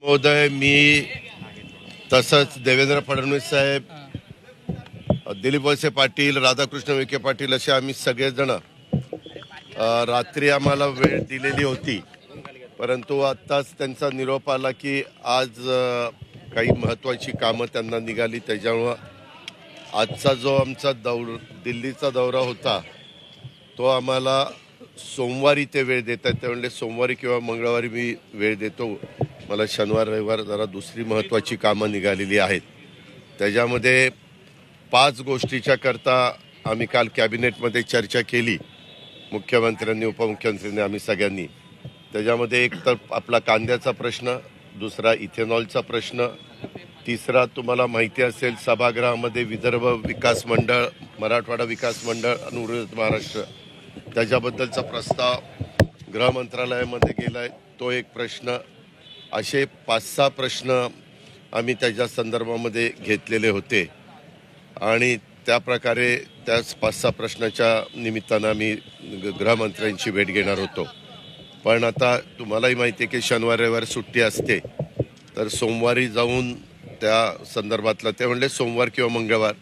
महोदय, मी तसंच देवेंद्र फडणवीस साहेब, दिलीप वळसे पाटील, राधाकृष्ण विखे पाटील असे आम्ही सगळेजण रात्री आम्हाला वेळ दिलेली होती, परंतु आत्ताच त्यांचा निरोप आला की आज काही महत्त्वाची कामं त्यांना निघाली. त्याच्यामुळं आजचा जो आमचा दिल्लीचा दौरा होता तो आम्हाला सोमवारी ते वेळ देत आहेत. ते म्हणजे सोमवारी किंवा मंगळवारी मी वेळ देतो. मला शनिवार रविवार जरा दुसरी महत्त्वाची कामं निघालेली आहेत. त्याच्यामध्ये 5 गोष्टीच्या करता आम्ही काल कॅबिनेटमध्ये चर्चा केली, मुख्यमंत्र्यांनी, उपमुख्यमंत्र्यांनी, आम्ही सगळ्यांनी. त्याच्यामध्ये एक तर आपला कांद्याचा प्रश्न, दुसरा इथेनॉलचा प्रश्न, तिसरा तुम्हाला माहिती असेल सभागृहामध्ये विदर्भ विकास मंडळ, मराठवाडा विकास मंडळ आणि उर्वरित महाराष्ट्र त्याच्याबद्दलचा प्रस्ताव गृह मंत्रालयामध्ये गेला आहे, तो एक प्रश्न. असे 5-6 प्रश्न आम्ही त्याच्या संदर्भामध्ये घेतलेले होते आणि त्याप्रकारे त्याच 5-6 प्रश्नाच्या निमित्तानं आम्ही गृहमंत्र्यांची भेट घेणार होतो. पण आता तुम्हालाही माहिती आहे की शनिवार रविवार सुट्टी असते, तर सोमवारी जाऊन त्या संदर्भातलं ते म्हणले सोमवार किंवा मंगळवार.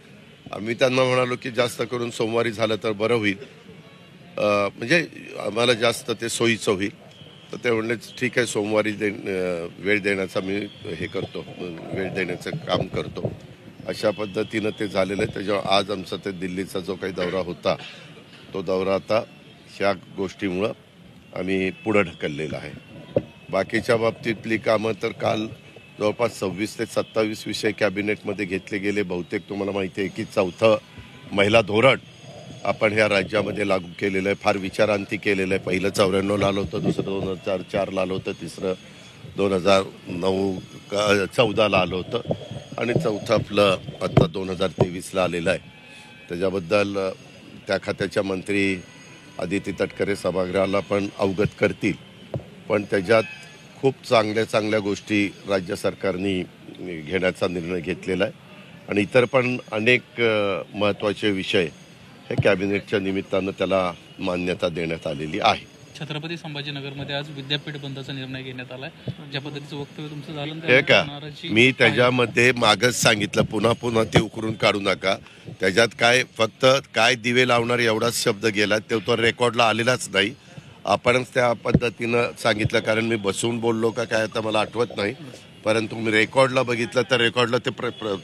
आम्ही त्यांना म्हणालो की जास्त करून सोमवारी झालं तर बरं होईल, म्हणजे आम्हाला जास्त ते सोयीचं होईल. तर ते म्हणले ठीक आहे, सोमवारी वेळ देण्याचा मी हे करतो, वेळ देण्याचं काम करतो. अशा पद्धतीनं ते झालेलं आहे. त्याच्यावर आज आमचा ते दिल्लीचा जो काही दौरा होता तो दौरा आता ह्या गोष्टीमुळं आम्ही पुढं ढकललेला आहे. बाकीच्या बाबतीतली कामं तर काल जवळपास 26 ते 27 विषय कॅबिनेटमध्ये घेतले गेले. बहुतेक तुम्हाला माहिती आहे की 4थं महिला धोरण आपण ह्या राज्यामध्ये लागू केलेलं आहे. फार विचारांती केलेलं आहे. पहिलं 94ला आलं होतं, दुसरं 2004ला आलं होतं, तिसरं 2009-14ला आलं होतं आणि चौथं आपलं आत्ता 2023ला आलेलं आहे. त्याच्याबद्दल त्या खात्याच्या मंत्री आदिती तटकरे सभागृहाला पण अवगत करतील. पण त्याच्यात खूप चांगल्या गोष्टी राज्य सरकारने घेण्याचा निर्णय घेतलेला आहे आणि इतर पण अनेक महत्त्वाचे विषय हे कॅबिनेटच्या निमित्तानं त्याला मान्यता देण्यात आलेली आहे. छत्रपती संभाजीनगरमध्ये आज विद्यापीठ बंदचा निर्णय घेण्यात आलाय. ज्या पद्धतीचं वक्तव्य तुमचं झालं हे का, मी त्याच्यामध्ये मागच सांगितलं, पुन्हा ते उकरून काढू नका. त्याच्यात काय फक्त काय दिवे लावणार एवढाच शब्द गेला, तो रेकॉर्डला आलेलाच नाही. आपणच त्या पद्धतीनं सांगितलं, कारण मी बसून बोललो का काय आता मला आठवत नाही, परंतु मी रेकॉर्डला बघितलं तर रेकॉर्डला ते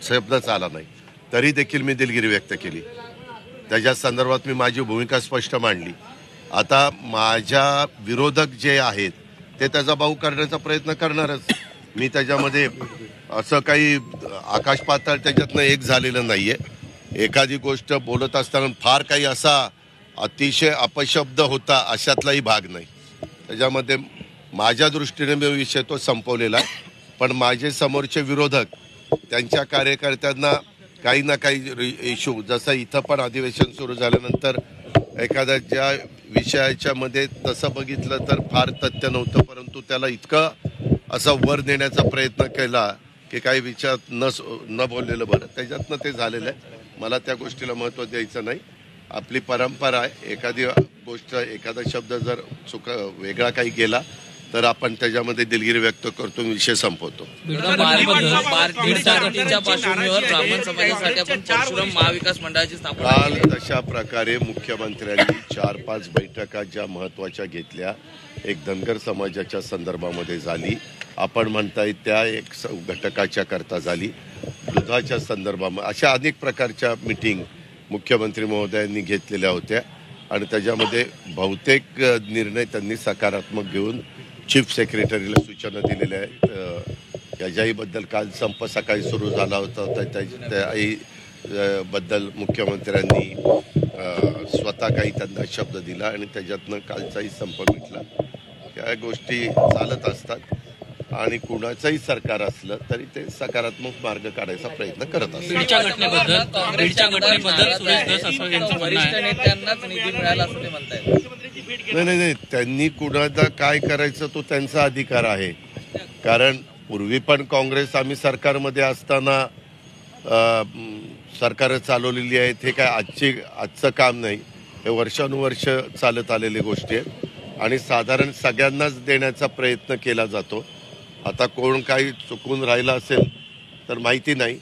शब्दच आला नाही. तरी देखील मी दिलगिरी व्यक्त केली. त्याच्या संदर्भात मी माझी भूमिका स्पष्ट मांडली. आता माझ्या विरोधक जे आहेत ते त्याचा बाऊ करण्याचा प्रयत्न करणारच. मी त्याच्यामध्ये असं काही आकाश पाताळ त्याच्यातनं एक झालेलं नाही आहे. एखादी गोष्ट बोलत असताना फार काही असा अतिशय अपशब्द होता अशातलाही भाग नाही. त्याच्यामध्ये माझ्या दृष्टीने मी विषय तो संपवलेला आहे. पण माझे समोरचे विरोधक त्यांच्या कार्यकर्त्यांना काही ना काही इश्यू, जसं इथं पण अधिवेशन सुरू झाल्यानंतर एखाद्या ज्या विषयाच्या मध्ये तसं बघितलं तर फार तथ्य नव्हतं, परंतु त्याला इतकं असं वर नेण्याचा प्रयत्न केला की काही विचार न बोललेलं बरं. त्याच्यातनं ते झालेलं आहे. मला त्या गोष्टीला महत्त्व द्यायचं नाही. आपली परंपरा आहे, एखादी गोष्ट, एखादा शब्द जर वेगळा काही गेला तर आपण त्याच्यामध्ये दिलगिरी व्यक्त करतो, विषय संपवतो. काल तशा प्रकारे मुख्यमंत्र्यांनी 4-5 बैठका ज्या महत्त्वाच्या घेतल्या, एक धनगर समाजाच्या संदर्भामध्ये झाली, आपण म्हणताय त्या एक घटकाच्या करता झाली, दुधाच्या संदर्भामध्ये, अशा अनेक प्रकारच्या मीटिंग मुख्यमंत्री महोदयांनी घेतलेल्या होत्या आणि त्याच्यामध्ये बहुतेक निर्णय त्यांनी सकारात्मक घेऊन चीफ सेक्रेटरीला सूचना दिलेल्या आहेत. याच्याहीबद्दल काल संप सकाळी सुरू झाला होता, त्याही बद्दल मुख्यमंत्र्यांनी स्वतः काही त्यांना शब्द दिला आणि त्याच्यातनं कालचाही संप मिटला. या गोष्टी चालत असतात आणि कुणाचंही सरकार असलं तरी ते सकारात्मक मार्ग काढायचा प्रयत्न करत असतात. नाही, त्यांनी कुणाचा काय करायचं तो त्यांचा अधिकार आहे. कारण पूर्वी पण काँग्रेस, आम्ही सरकारमध्ये असताना सरकारं चालवलेली आहेत. हे काय आजचं काम नाही, हे वर्षानुवर्ष चालत आलेली गोष्टी आहेत आणि साधारण सगळ्यांनाच देण्याचा प्रयत्न केला जातो. आता कोण काही चुकून राहिलं असेल तर माहिती नाही,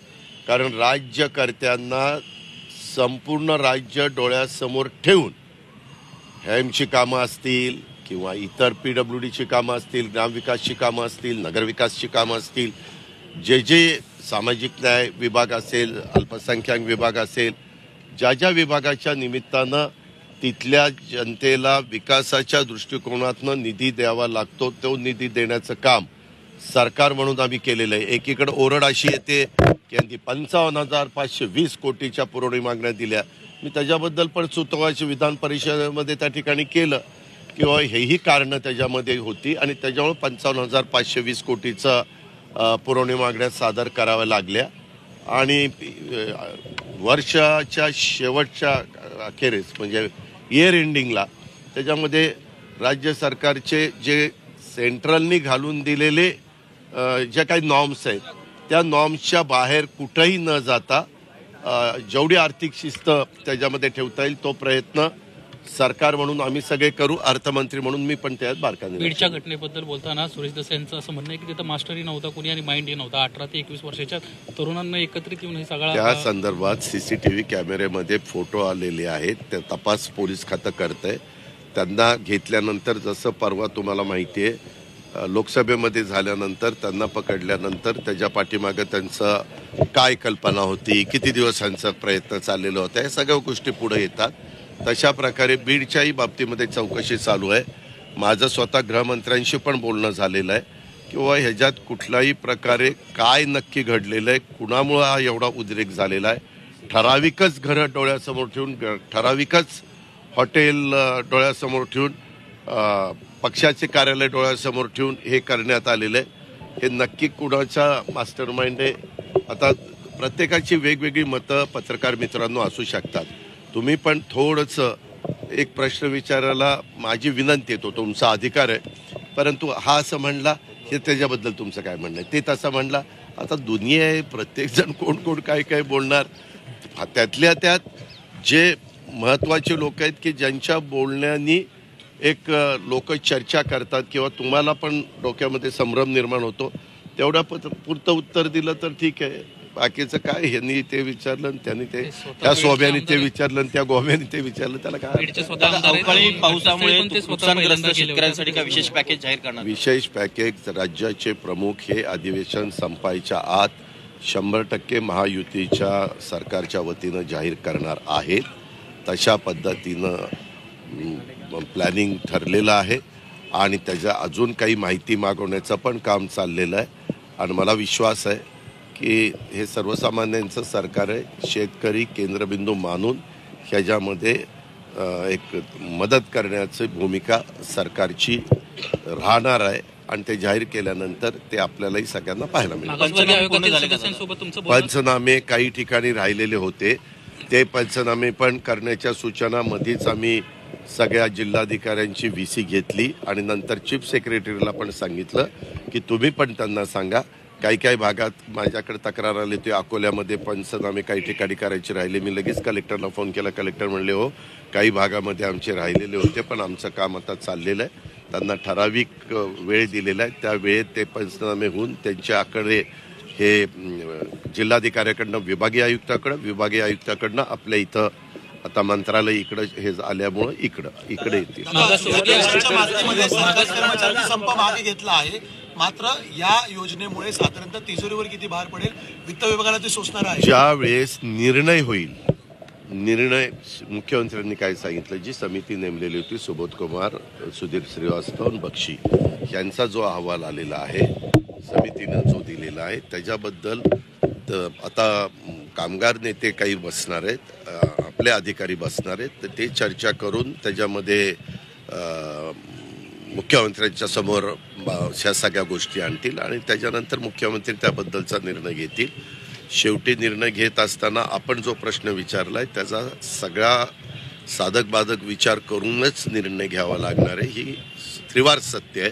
कारण राज्यकर्त्यांना संपूर्ण राज्य डोळ्यासमोर ठेवून हॅमची कामं असतील किंवा इतर PWDची कामं असतील, ग्रामविकासची कामं असतील, नगरविकासची कामं असतील, जे जे सामाजिक न्याय विभाग असेल, अल्पसंख्याक विभाग असेल, ज्या विभागाच्या निमित्तानं तिथल्या जनतेला विकासाच्या दृष्टिकोनातनं निधी द्यावा लागतो, तो निधी देण्याचं काम सरकार म्हणून आम्ही केलेलं आहे. एकीकडे ओरड अशी येते की यांनी 55,520 कोटीच्या पुरवणी मागण्या दिल्या. मी त्याच्याबद्दल पण सुतोवाची विधान परिषदेमध्ये त्या ठिकाणी केलं किंवा हेही कारणं त्याच्यामध्ये होती आणि त्याच्यामुळे 55,520 कोटीचं पुरवणी मागण्या सादर कराव्या लागल्या. आणि वर्षाच्या शेवटच्या अखेरीस म्हणजे इयर एंडिंगला त्याच्यामध्ये राज्य सरकारचे जे सेंट्रलनी घालून दिलेले जे काही नॉर्म्स आहेत त्या नॉर्म्सच्या बाहेर कुठंही न जाता जेवढी आर्थिक शिस्त त्याच्यामध्ये ठेवता येईल तो प्रयत्न सरकार म्हणून आम्ही सगळे करू. अर्थमंत्री म्हणून मी पण त्यात बारकाईने. बीडच्या घटनेबद्दल बोलताना सुरेश दस यांचं असं म्हणणं आहे की तिथं मास्टरही नव्हता कोणी आणि माइंडही नव्हता. 18 ते 21 वर्षाच्या तरुणांना एकत्रित येऊन हे सगळा त्या संदर्भात CCTV कॅमेऱ्यामध्ये फोटो आलेले आहेत. ते तपास पोलीस खातं करतंय. त्यांना घेतल्यानंतर जसं परवा तुम्हाला माहिती आहे लोकसभेमध्ये झाल्यानंतर त्यांना पकडल्यानंतर त्याच्या पाठीमागं त्यांचं काय कल्पना होती, किती दिवसांचा प्रयत्न चाललेला होता, या सगळ्या गोष्टी पुढे येतात. तशा प्रकारे बीडच्याही बाबतीमध्ये चौकशी चालू आहे. माझं स्वतः गृहमंत्र्यांशी पण बोलणं झालेलं आहे किंवा ह्याच्यात कुठल्याही प्रकारे काय नक्की घडलेलं आहे, कुणामुळं हा एवढा उद्रेक झालेला आहे. ठराविकच घरं डोळ्यासमोर ठेवून, ठराविकच हॉटेल डोळ्यासमोर ठेवून, पक्षाचे कार्यालय डोळ्यासमोर ठेवून हे करण्यात आलेलं आहे. हे नक्की कुणाचा मास्टर माइंड आहे. आता प्रत्येकाची वेगवेगळी मतं पत्रकार मित्रांनो असू शकतात. तुम्ही पण थोडंसं एक प्रश्न विचारायला माझी विनंती आहे, तो तुमचा अधिकार आहे. परंतु हा असं म्हणला हे त्याच्याबद्दल तुमचं काय म्हणणं आहे, ते तसं म्हणला. आता दुनिया आहे, प्रत्येकजण कोण कोण काय काय बोलणार. त्यातल्या त्यात जे महत्त्वाचे लोक आहेत की ज्यांच्या बोलण्यानी एक लोक चर्चा करतात किंवा तुम्हाला पण डोक्यामध्ये संभ्रम निर्माण होतो, तेवढ्या पुरतं उत्तर दिलं तर ठीक आहे. बाकीचं काय, ह्यांनी ते विचारलं त्यांनी ते त्या सोब्याने ते विचारलं त्या गोव्याने ते विचारलं, त्याला काय. अवकाळी पावसामुळे नुकसानग्रस्त शेतकऱ्यांसाठी काय विशेष पॅकेज जाहीर करणार? विशेष पॅकेज राज्याचे प्रमुख हे अधिवेशन संपायच्या आत 100% महायुतीच्या सरकारच्या वतीनं जाहीर करणार आहेत. तशा पद्धतीनं प्लॅनिंग ठरलेलं आहे आणि त्याच्या अजून काही माहिती मागवण्याचं पण काम चाललेलं आहे. आणि मला विश्वास आहे की हे सर्वसामान्यांचं सरकार आहे. शेतकरी केंद्रबिंदू मानून ह्याच्यामध्ये एक मदत करण्याची भूमिका सरकारची राहणार आहे आणि ते जाहीर केल्यानंतर ते आपल्यालाही सगळ्यांना पाहायला मिळेल. पंचनामे काही ठिकाणी राहिलेले होते, ते पंचनामे पण करण्याच्या सूचना मध्येच आम्ही सगळ्या जिल्हाधिकाऱ्यांची VC घेतली आणि नंतर चीफ सेक्रेटरीला पण सांगितलं की तुम्ही पण त्यांना सांगा. काही भागात माझ्याकडे तक्रार आली होती, अकोल्यामध्ये पंचनामे काही ठिकाणी करायचे राहिले. मी लगेच कलेक्टरला फोन केला. कलेक्टर म्हणले हो काही भागामध्ये आमचे राहिलेले होते पण आमचं काम आता चाललेलं आहे. त्यांना ठराविक वेळ दिलेला आहे, त्या वेळेत ते पंचनामे होऊन त्यांच्याकडे हे जिल्हाधिकाऱ्याकडनं विभागीय आयुक्ताकडनं आपल्या इथं आता मंत्रालय इकडं हे आल्यामुळं इकडे येतील. संप मागे घेतला आहे, मात्र या योजनेमुळे साधारणतः तिजोरीवर किती भार पडेल, वित्त विभागाला ते सोसणार आहे. ज्या वेळेस निर्णय होईल, निर्णय मुख्यमंत्र्यांनी काय सांगितलं, जी समिती नेमलेली होती सुबोध कुमार, सुधीर श्रीवास्तव, बक्षी यांचा जो अहवाल आलेला आहे, समितीनं जो दिलेला आहे त्याच्याबद्दल आता कामगार नेते काही बसणार आहेत, आपले अधिकारी बसणार आहेत, तर ते चर्चा करून त्याच्यामध्ये मुख्यमंत्र्यांच्या समोर ह्या सगळ्या गोष्टी आणतील आणि त्याच्यानंतर मुख्यमंत्री त्याबद्दलचा निर्णय घेतील. शेवटी निर्णय घेत असताना आपण जो प्रश्न विचारलाय त्याचा सगळा साधक बाधक विचार करूनच निर्णय घ्यावा लागणार आहे. ही त्रिवार सत्य आहे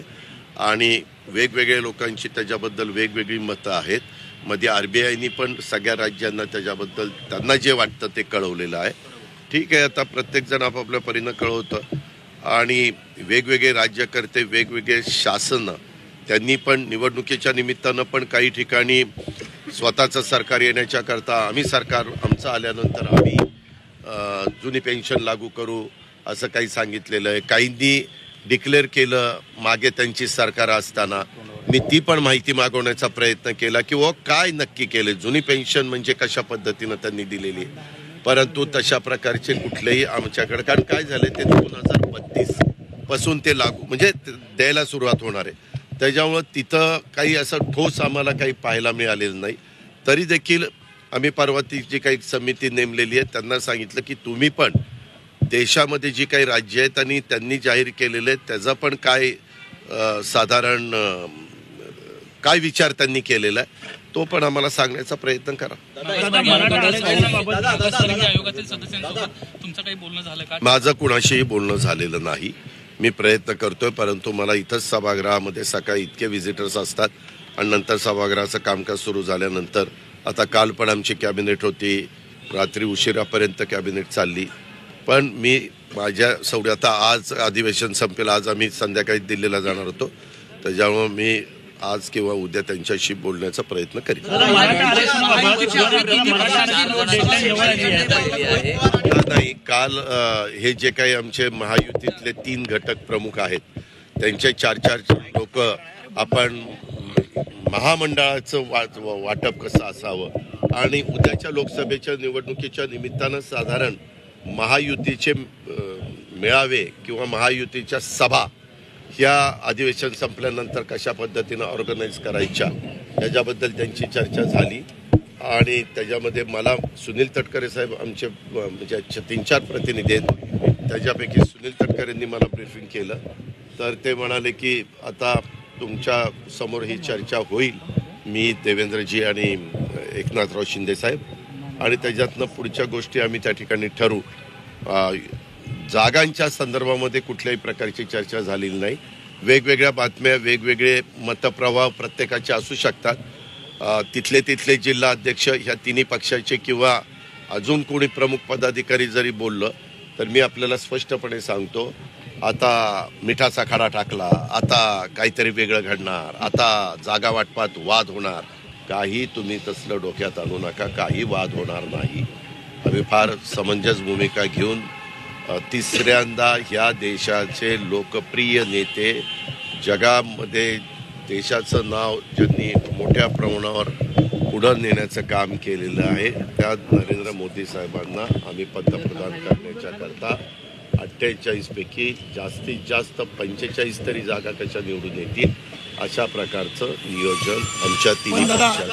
आणि वेगवेगळ्या लोकांची त्याच्याबद्दल वेगवेगळी मतं आहेत. मध्ये RBIनी पण सगळ्या राज्यांना त्याच्याबद्दल त्यांना जे वाटतं ते कळवलेलं आहे. ठीक आहे, आता प्रत्येकजण आपापल्या परीनं कळवतं आणि वेगवेगळे राज्यकर्ते वेगवेगळे शासन त्यांनी पण निवडणुकीच्या निमित्तानं पण काही ठिकाणी स्वतःचं सरकार येण्याच्या करता आम्ही सरकार आमचं आल्यानंतर आम्ही जुनी पेन्शन लागू करू असं काही सांगितलेलं आहे. काहींनी डिक्लेअर केलं मागे त्यांची सरकार असताना. मी ती पण माहिती मागवण्याचा प्रयत्न केला की काय नक्की केले, जुनी पेन्शन म्हणजे कशा पद्धतीनं त्यांनी दिलेली, परंतु तशा प्रकारचे कुठलेही आमच्याकडे, कारण काय झाले ते 2032 पासून ते लागू म्हणजे द्यायला सुरुवात होणार आहे. त्याच्यामुळं तिथं काही असं ठोस आम्हाला काही पाहायला मिळालेलं नाही. तरी देखील आम्ही परवा ती जी काही समिती नेमलेली आहे त्यांना सांगितलं की तुम्ही पण देशामध्ये जी काही राज्य आहेत आणि त्यांनी जाहीर केलेले आहेत त्याचा पण काय साधारण काय विचार त्यांनी केलेला आहे तो पण आम्हाला सांगण्याचा प्रयत्न करा. आयोगातील सदस्यांसोबत तुमचं काही बोलणं झालं का? माझं कुणाशीही बोलणं झालेलं नाही. मी प्रयत्न करतोय, परंतु मला इथंच सभागृहामध्ये सकाळी इतके व्हिजिटर्स असतात आणि नंतर सभागृहाचं कामकाज सुरू झाल्यानंतर, आता काल पण आमची कॅबिनेट होती, रात्री उशिरापर्यंत कॅबिनेट चालली, पण मी माझ्या आता आज अधिवेशन संपेल, आज आम्ही संध्याकाळी दिल्लीला जाणार होतो, त्याच्यामुळे मी आज किंवा उद्या त्यांच्याशी बोलण्याचा प्रयत्न करीन. नाही, काल हे जे काही आमचे महायुतीतले 3 घटक प्रमुख आहेत त्यांचे 4 लोक आपण महामंडळाचं वाटप कसं असावं आणि उद्याच्या लोकसभेच्या निवडणुकीच्या निमित्तानं साधारण महायुतीचे मेळावे किंवा महायुतीच्या सभा ह्या अधिवेशन संपल्यानंतर कशा पद्धतीनं ऑर्गनाईज करायच्या याच्याबद्दल त्यांची चर्चा झाली. आणि त्याच्यामध्ये मला सुनील तटकरे साहेब आमचे म्हणजे 3-4 प्रतिनिधी आहेत, त्याच्यापैकी सुनील तटकरेंनी मला ब्रीफिंग केलं. तर ते म्हणाले की आता तुमच्या समोर ही चर्चा होईल, मी देवेंद्रजी आणि एकनाथराव शिंदे साहेब, आणि त्याच्यातनं पुढच्या गोष्टी आम्ही त्या ठिकाणी ठरवू. जागांच्या संदर्भामध्ये कुठल्याही प्रकारची चर्चा झालेली नाही. वेगवेगळ्या बातम्या, वेगवेगळे मतप्रवाह प्रत्येकाचे असू शकतात. तिथले जिल्हा अध्यक्ष ह्या तिन्ही पक्षाचे किंवा अजून कोणी प्रमुख पदाधिकारी जरी बोललं तर मी आपल्याला स्पष्टपणे सांगतो, आता मिठाचा खडा टाकला, आता काहीतरी वेगळं घडणार, आता जागा वाटपात वाद होणार, काही तुम्ही तसलं डोक्यात आणू नका, काही वाद होणार नाही. आम्ही फार समंजस भूमिका घेऊन तिसऱ्यांदा ह्या देशाचे लोकप्रिय नेते, जगामध्ये देशाचं नाव ज्यांनी मोठ्या प्रमाणावर पुढं नेण्याचं काम केलेलं आहे त्या नरेंद्र मोदी साहेबांना आम्ही पंतप्रधान करण्याच्या करता 48 पैकी जास्तीत जास्त 45 तरी जागा कशा निवडून येतील अशा प्रकारचं नियोजन आमच्या तिन्ही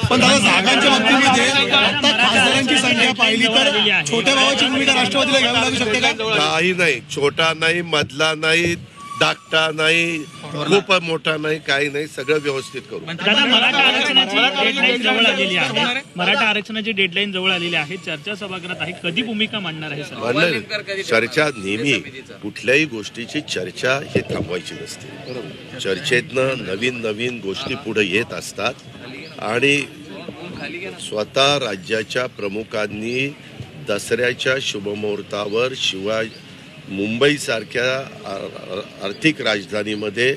पण दादा, जागांच्या बाबतीमध्ये आता खासदारांची संख्या पाहिली तर छोट्या भावाची भूमिका राष्ट्रवादीला घ्यावी लागू शकते का? काही नाही, छोटा नाही, मधला नाही, धाकटा नाही, खूप मोठा नाही, काही नाही, सगळं व्यवस्थित करू. मराठा आरक्षणाची डेडलाईन जवळ आलेली आहे, चर्चा सभागृहात आहे, कधी भूमिका मांडणार आहे? चर्चा नेहमी कुठल्याही गोष्टीची चर्चा हे थांबवायची नसते. चर्चेतनं नवीन गोष्टी पुढे येत असतात आणि स्वतः राज्याच्या प्रमुखांनी दसऱ्याच्या शुभमुहूर्तावर मुंबईसारख्या आर्थिक राजधानीमध्ये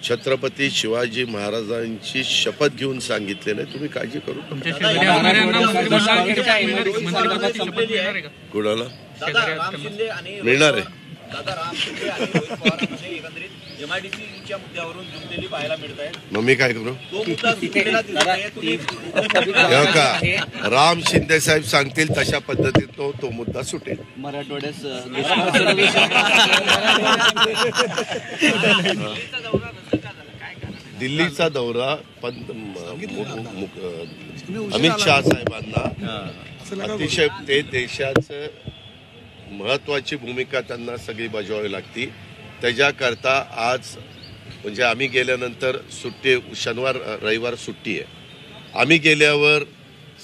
छत्रपती शिवाजी महाराजांची शपथ घेऊन सांगितलेलं आहे, तुम्ही काळजी करू कुणाला मिळणार आहे. मग मी काय करू? का राम शिंदे साहेब सांगतील तशा पद्धतीने तो मुद्दा सुटेल. दिल्लीचा दौरा अमित शहा साहेबांना अतिशय ते देशाचं महत्वाची भूमिका त्यांना सगळी बजावावी लागती. त्याच्याकरता आज म्हणजे आम्ही गेल्यानंतर सुट्टी, शनिवार रविवार सुट्टी आहे. आम्ही गेल्यावर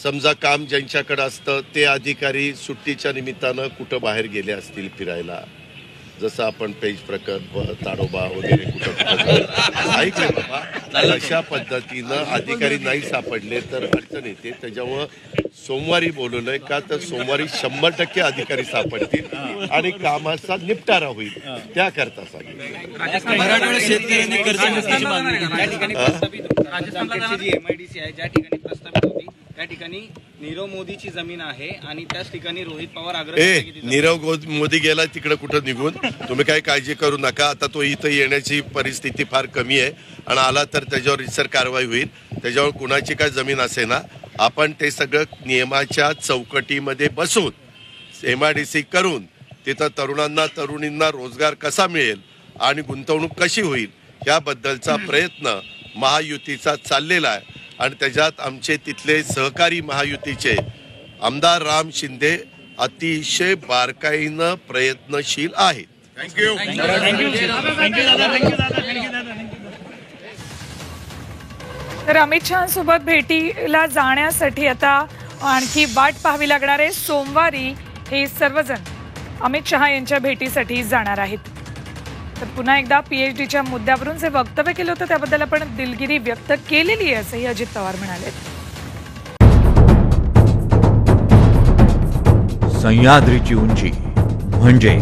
समजा काम ज्यांच्याकडे असतं ते अधिकारी सुट्टीच्या निमित्तानं कुठं बाहेर गेले असतील फिरायला, जसं आपण पेज प्रकल्प, ताडोबा वगैरे कुठं ऐकले बाबा, अशा पद्धतीनं अधिकारी नाही सापडले तर अडचण येते. त्याच्यामुळं सोमवारी बोलवलंय का तर सोमवारी 100% अधिकारी सापडतील आणि कामाचा निपटारा होईल त्याकरता सांगितलं. मराठवाड्यात शेतकऱ्यांनी कर्जमुक्तीची मागणी केली. त्या ठिकाणी राजस्थानची जी MIDC आहे ज्या ठिकाणी प्रस्तावित होती त्या ठिकाणी नीरव मोदीची जमीन आहे आणि त्याच ठिकाणी रोहित पवार नीरव मोदी गेला तिकडे कुठं निघून. तुम्ही काही काळजी करू नका. आता तो इथं येण्याची परिस्थिती फार कमी आहे आणि आला तर त्याच्यावर रितसर कारवाई होईल. त्याच्यावर कुणाची काय जमीन असे ना आपण ते सगळं नियमाच्या चौकटीमध्ये बसून MIDC करून तिथं तरुणांना तरुणींना रोजगार कसा मिळेल आणि गुंतवणूक कशी होईल याबद्दलचा प्रयत्न महायुतीचा चाललेला आहे आणि त्याच्यात आमचे तिथले सहकारी महायुतीचे आमदार राम शिंदे अतिशय बारकाईनं प्रयत्नशील आहेत. थँक्यू दादा. तर अमित शहांसोबत भेटीला जाण्यासाठी आता आणखी वाट पाहावी लागणार आहे. सोमवारी हे सर्वजण अमित शहा यांच्या भेटीसाठी जाणार आहेत. तर पुन्हा एकदा PhDच्या मुद्द्यावरून जे वक्तव्य केलं होतं त्याबद्दल आपण दिलगिरी व्यक्त केलेली आहे असंही अजित पवार म्हणाले. सह्याद्रीची उंची म्हणजे